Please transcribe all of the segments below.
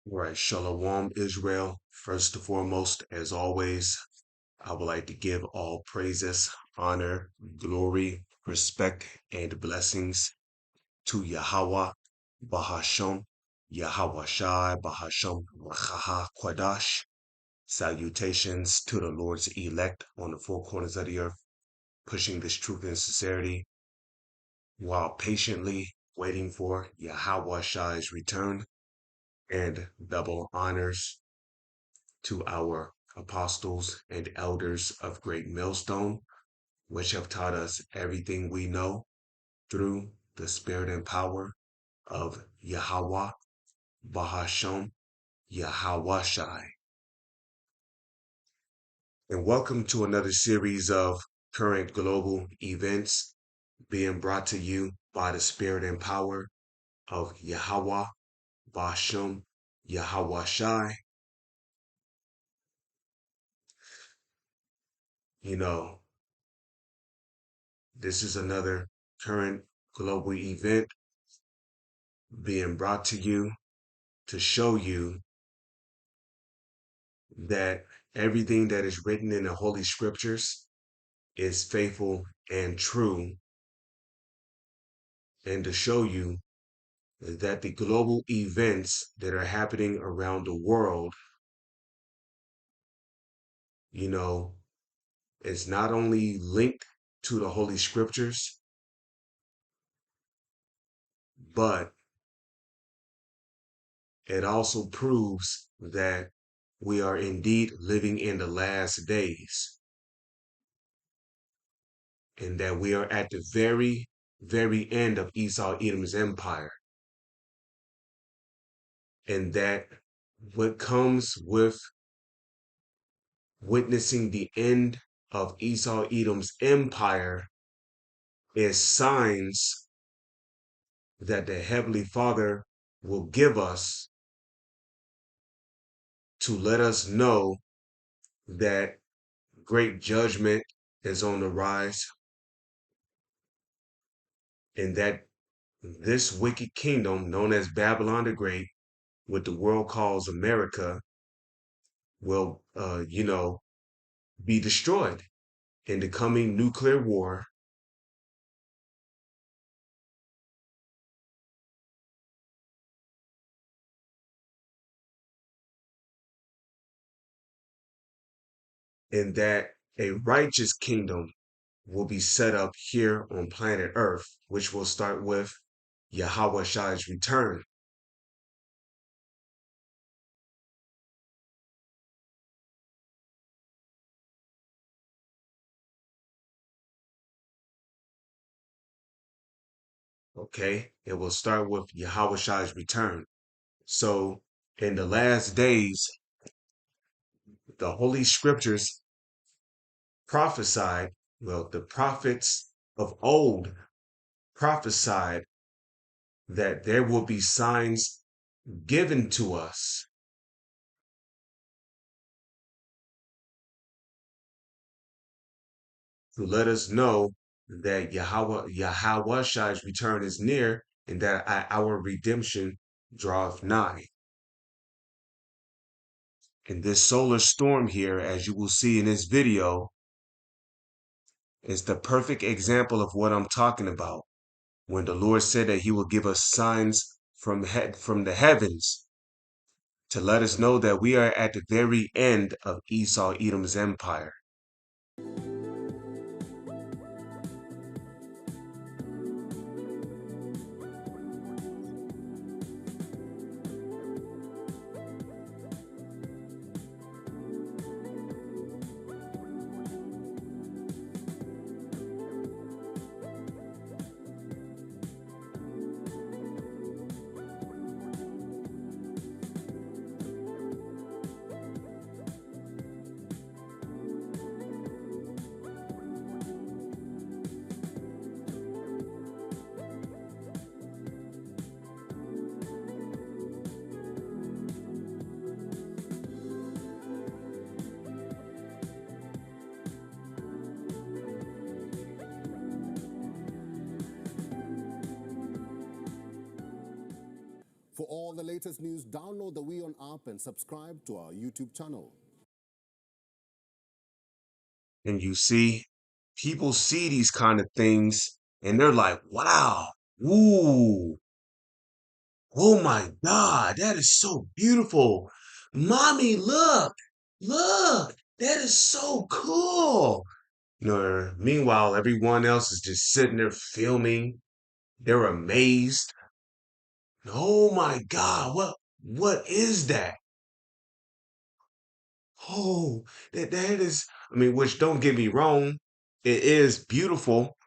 Right, Shalom, Israel. First and foremost, as always, I would like to give all praises, honor, glory, respect, and blessings to Yahweh, Bahasham, Yahweh Shai, Bahasham, Rachaha, Kwadash. Salutations to the Lord's elect on the four corners of the earth, pushing this truth and sincerity while patiently waiting for Yahweh Shai's return, and double honors to our apostles and elders of Great Millstone, which have taught us everything we know through the spirit and power of Yahweh, Bahasham, Yahweh Shai. And welcome to another series of current global events being brought to you by the spirit and power of Yahweh, Bahasham, Yahweh Shai. You know, this is another current global event being brought to you to show you that everything that is written in the Holy Scriptures is faithful and true, and to show you that the global events that are happening around the world, you know, is not only linked to the Holy Scriptures, but it also proves that we are indeed living in the last days, and that we are at the very, very end of Esau Edom's empire. And that what comes with witnessing the end of Esau Edom's empire is signs that the Heavenly Father will give us to let us know that great judgment is on the rise, and that this wicked kingdom known as Babylon the Great, what the world calls America, will, be destroyed in the coming nuclear war. And that a righteous kingdom will be set up here on planet Earth, which will start with Yahweh Shai's return. Okay, it will start with Yahweh Shai's return. So, in the last days, the Holy Scriptures prophesied, well, the prophets of old prophesied that there will be signs given to us to let us know that Yahweh Shai's return is near, and that our redemption draweth nigh. And this solar storm here, as you will see in this video, is the perfect example of what I'm talking about. When the Lord said that he will give us signs from the heavens to let us know that we are at the very end of Esau Edom's empire. For all the latest news, download the WeOn app and subscribe to our YouTube channel. And you see, people see these kind of things and they're like, wow, ooh, oh my God, that is so beautiful. Mommy, look, that is so cool. Meanwhile, everyone else is just sitting there filming. They're amazed. Oh my God, what is that? Oh, that is, I mean, which don't get me wrong, it is beautiful.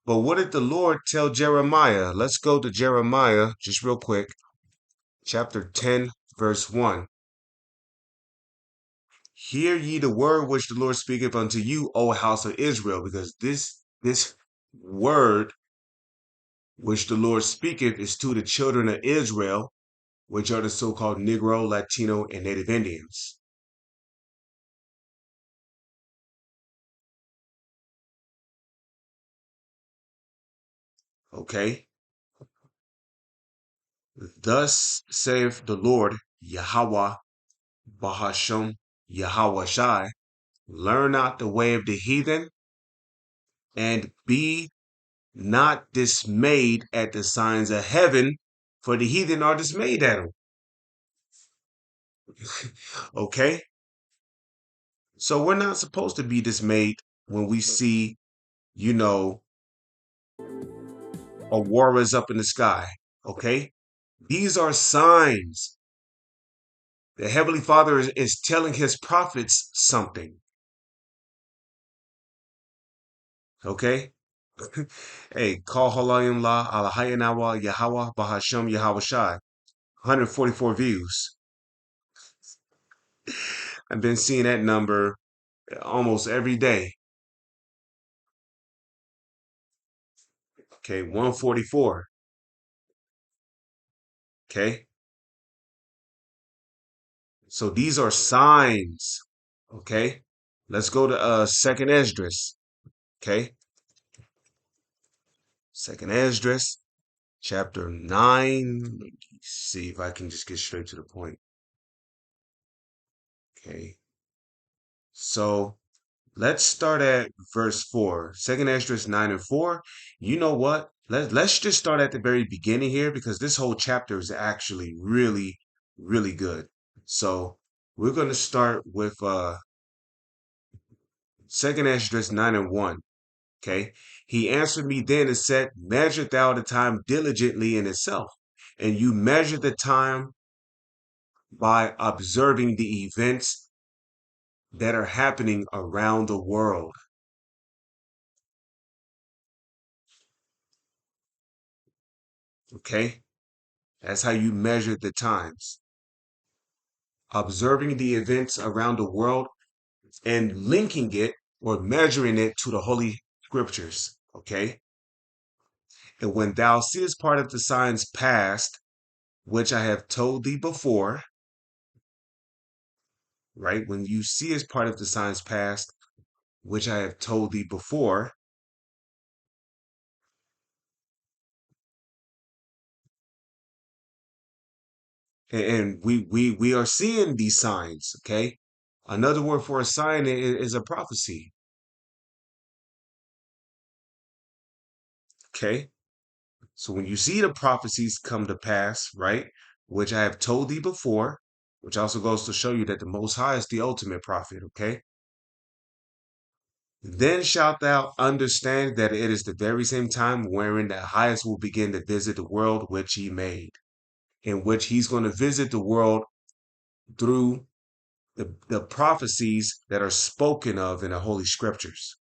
But what did the Lord tell Jeremiah? Let's go to Jeremiah just real quick, chapter 10, verse 1. Hear ye the word which the Lord speaketh unto you, O house of Israel, because this word which the Lord speaketh is to the children of Israel, which are the so-called Negro, Latino, and Native Indians. Okay? Thus saith the Lord, Yahweh, Bahasham, Yahweh Shai, learn not the way of the heathen, and be not dismayed at the signs of heaven, for the heathen are dismayed at them. Okay? So we're not supposed to be dismayed when we see, you know, auroras up in the sky. Okay? These are signs. The Heavenly Father is telling his prophets something. Okay? Hey, call Halayim La Alahayanawa Yahweh Bahasham Yahweh Shai. 144 views. I've been seeing that number almost every day. Okay, 144. Okay. So these are signs. Okay. Let's go to second Esdras. Okay. Second Esdras, chapter 9. Let me see if I can just get straight to the point. Okay. So let's start at verse 4. Second Esdras 9 and 4. You know what? Let's just start at the very beginning here because this whole chapter is actually really, really good. So we're going to start with Second Esdras 9 and 1. Okay. He answered me then and said, measure thou the time diligently in itself. And you measure the time by observing the events that are happening around the world. Okay. That's how you measure the times. Observing the events around the world and linking it or measuring it to the Holy Scriptures. Okay. And when thou seest part of the signs past, which I have told thee before, right? When you see as part of the signs past, which I have told thee before, and we are seeing these signs, okay? Another word for a sign is a prophecy, okay? So when you see the prophecies come to pass, right, which I have told thee before, which also goes to show you that the Most High is the ultimate prophet, okay? Then shalt thou understand that it is the very same time wherein the highest will begin to visit the world which he made, in which he's going to visit the world through the prophecies that are spoken of in the Holy Scriptures.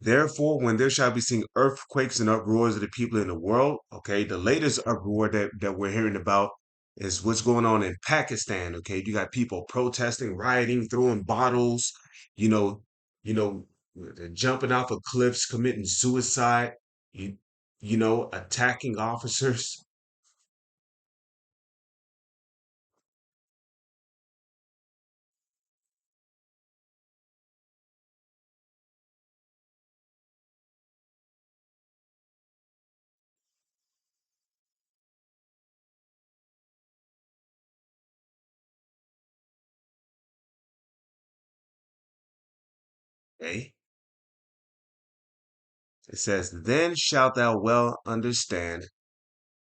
Therefore, when there shall be seen earthquakes and uproars of the people in the world, okay, the latest uproar that we're hearing about is what's going on in Pakistan. Okay, you got people protesting, rioting, throwing bottles, you know, you know, they're jumping off of cliffs, committing suicide, you, attacking officers. Okay. It says, Then shalt thou well understand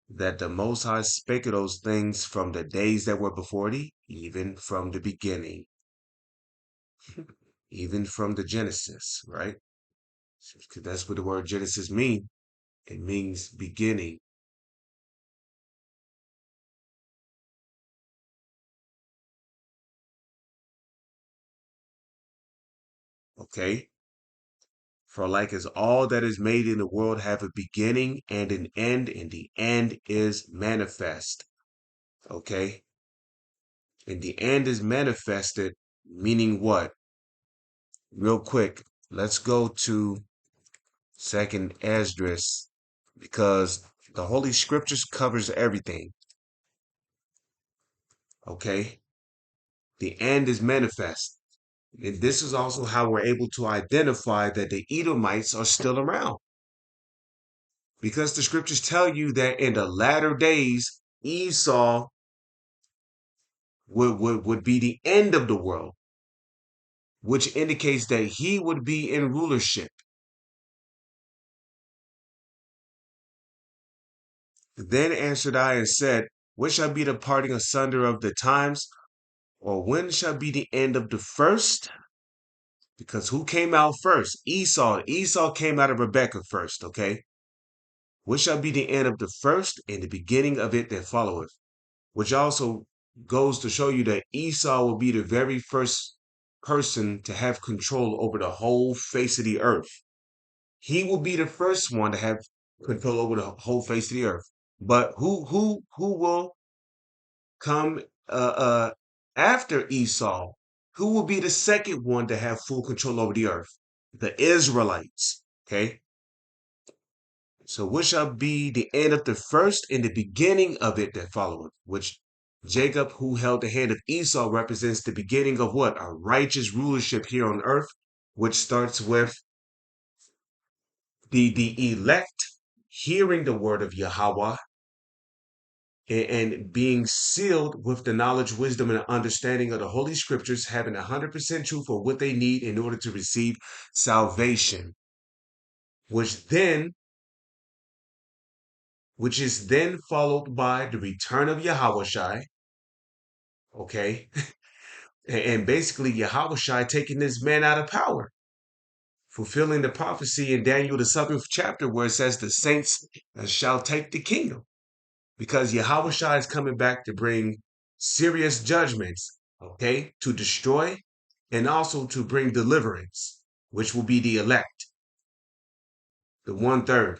that the Most High spake of those things from the days that were before thee, even from the beginning, even from the Genesis, right? Because that's what the word Genesis means. It means beginning. Okay. For like as all that is made in the world have a beginning and an end, and the end is manifest. Okay. And the end is manifested, meaning what? Real quick, let's go to Second Esdras, because the Holy Scriptures covers everything. Okay. The end is manifest. And this is also how we're able to identify that the Edomites are still around. Because the scriptures tell you that in the latter days, Esau would be the end of the world, which indicates that he would be in rulership. Then answered I and said, When shall be the parting asunder of the times? Or when shall be the end of the first? Because who came out first? Esau. Esau came out of Rebekah first, okay? Which shall be the end of the first and the beginning of it that followeth? Which also goes to show you that Esau will be the very first person to have control over the whole face of the earth. He will be the first one to have control over the whole face of the earth. But who will come after Esau? Who will be the second one to have full control over the earth? The Israelites. Okay. So what shall be the end of the first and the beginning of it that followeth? Which Jacob, who held the hand of Esau, represents the beginning of what? A righteous rulership here on earth, which starts with the elect hearing the word of Yahweh and being sealed with the knowledge, wisdom, and understanding of the Holy Scriptures, having 100% truth of what they need in order to receive salvation, which then which is then followed by the return of Yahushai, okay? And basically Yahushai taking this man out of power, fulfilling the prophecy in Daniel, the 7th chapter, where it says the saints shall take the kingdom. Because Yahushua is coming back to bring serious judgments, okay, to destroy and also to bring deliverance, which will be the elect, the 1/3,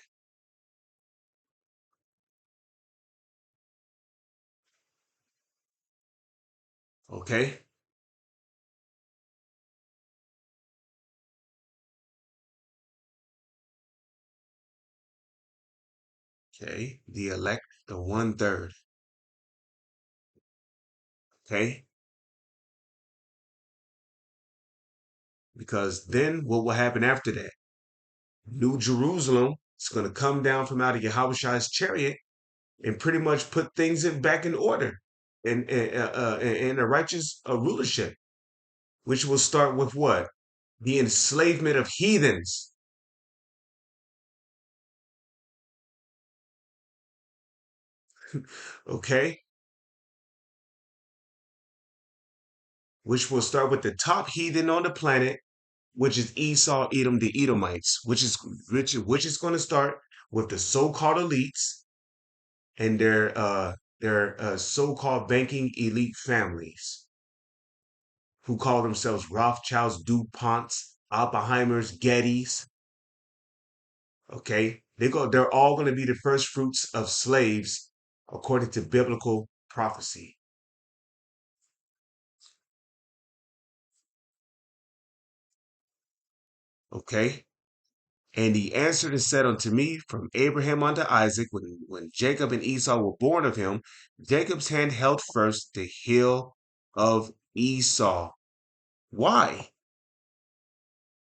okay? Okay, the elect, the 1/3, okay? Because then what will happen after that? New Jerusalem is going to come down from out of Yahushua's chariot and pretty much put things back in order in a righteous rulership, which will start with what? The enslavement of heathens, okay? Which will start with the top heathen on the planet, which is Esau, Edom, the Edomites, which is going to start with the so-called elites and their so-called banking elite families who call themselves Rothschilds, DuPonts, Oppenheimers, Gettys. Okay, they're all going to be the first fruits of slaves according to biblical prophecy. Okay, and he answered and said unto me, From Abraham unto Isaac, when Jacob and Esau were born of him, Jacob's hand held first the heel of Esau. Why?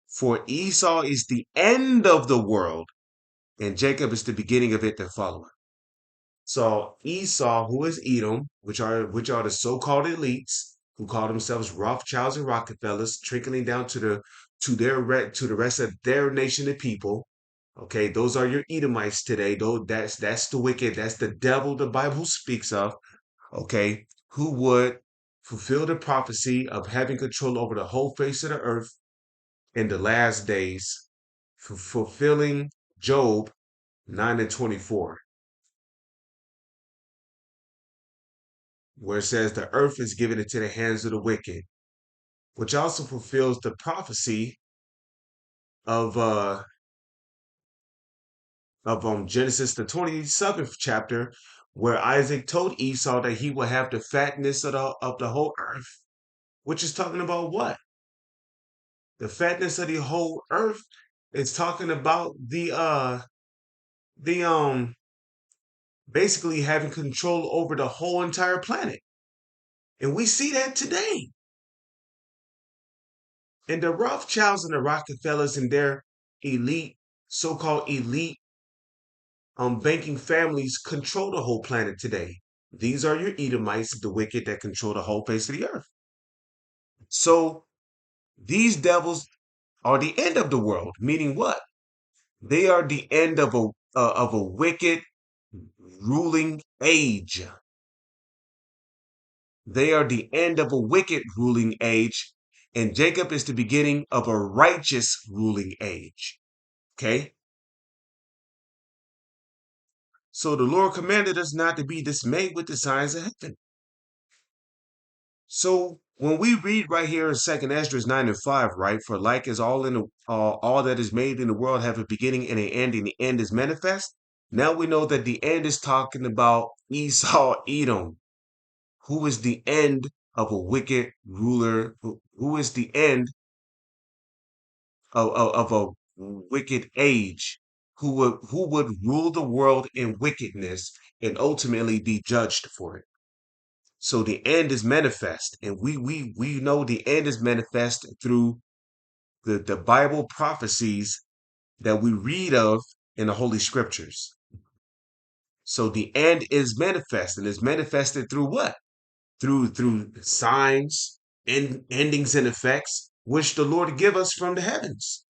For Esau is the end of the world, and Jacob is the beginning of it that followeth. So Esau, who is Edom, which are the so-called elites, who call themselves Rothschilds and Rockefellers, trickling down to the to the rest of their nation and people. Okay, those are your Edomites today. Though that's the wicked, that's the devil the Bible speaks of. Okay, who would fulfill the prophecy of having control over the whole face of the earth in the last days, fulfilling Job 9:24, where it says the earth is given into the hands of the wicked, which also fulfills the prophecy of Genesis the 27th chapter, where Isaac told Esau that he will have the fatness of the whole earth, which is talking about what? The fatness of the whole earth is talking about the basically having control over the whole entire planet. And we see that today. And the Rothschilds and the Rockefellers and their elite, so-called elite banking families control the whole planet today. These are your Edomites, the wicked that control the whole face of the earth. So these devils are the end of the world, meaning what? They are the end of a wicked ruling age. They are the end of a wicked ruling age, and Jacob is the beginning of a righteous ruling age. Okay? So the Lord commanded us not to be dismayed with the signs of heaven. So when we read right here in Second Esdras 9:5, right, for like is all that is made in the world have a beginning and an end, and the end is manifest. Now we know that the end is talking about Esau, Edom, who is the end of a wicked ruler, who is the end of a wicked age, who would rule the world in wickedness and ultimately be judged for it. So the end is manifest, and we know the end is manifest through the Bible prophecies that we read of in the Holy Scriptures. So the end is manifest, and is manifested through what? Through signs and endings and effects, which the Lord give us from the heavens.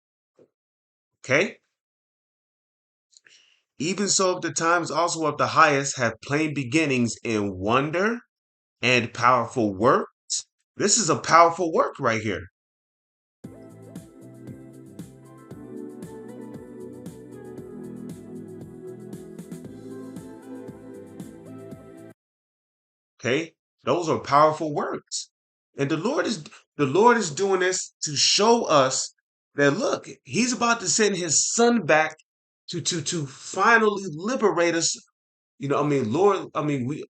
Okay? Even so, the times also of the highest have plain beginnings in wonder and powerful works. This is a powerful work right here. Okay? Those are powerful words. And the Lord is doing this to show us that look, he's about to send his son back to finally liberate us. I mean, Lord, I mean,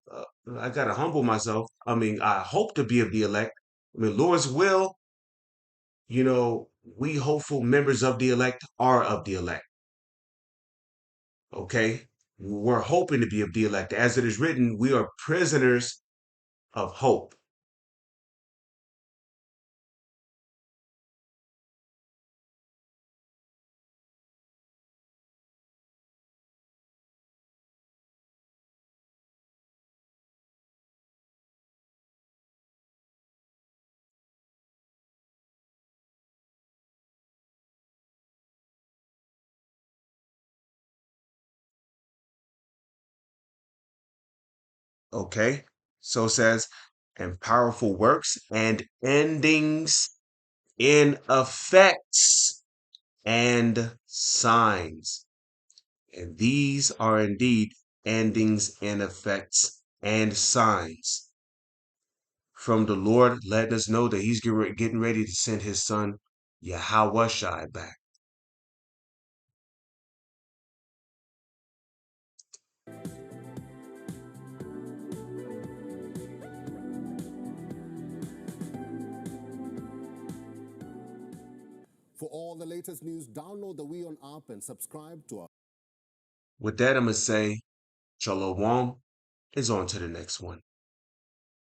I got to humble myself. I mean, I hope to be of the elect. I mean, Lord's will, we hopeful members of the elect are of the elect. Okay? We're hoping to be of the elect. As it is written, we are prisoners of hope. Okay? So it says, and powerful works and endings in effects and signs. And these are indeed endings and effects and signs from the Lord, letting us know that He's getting ready to send His Son, Yahweh back. For all the latest news, download the WeOn app and subscribe to our. With that, I'm going to say, Shalom is on to the next one.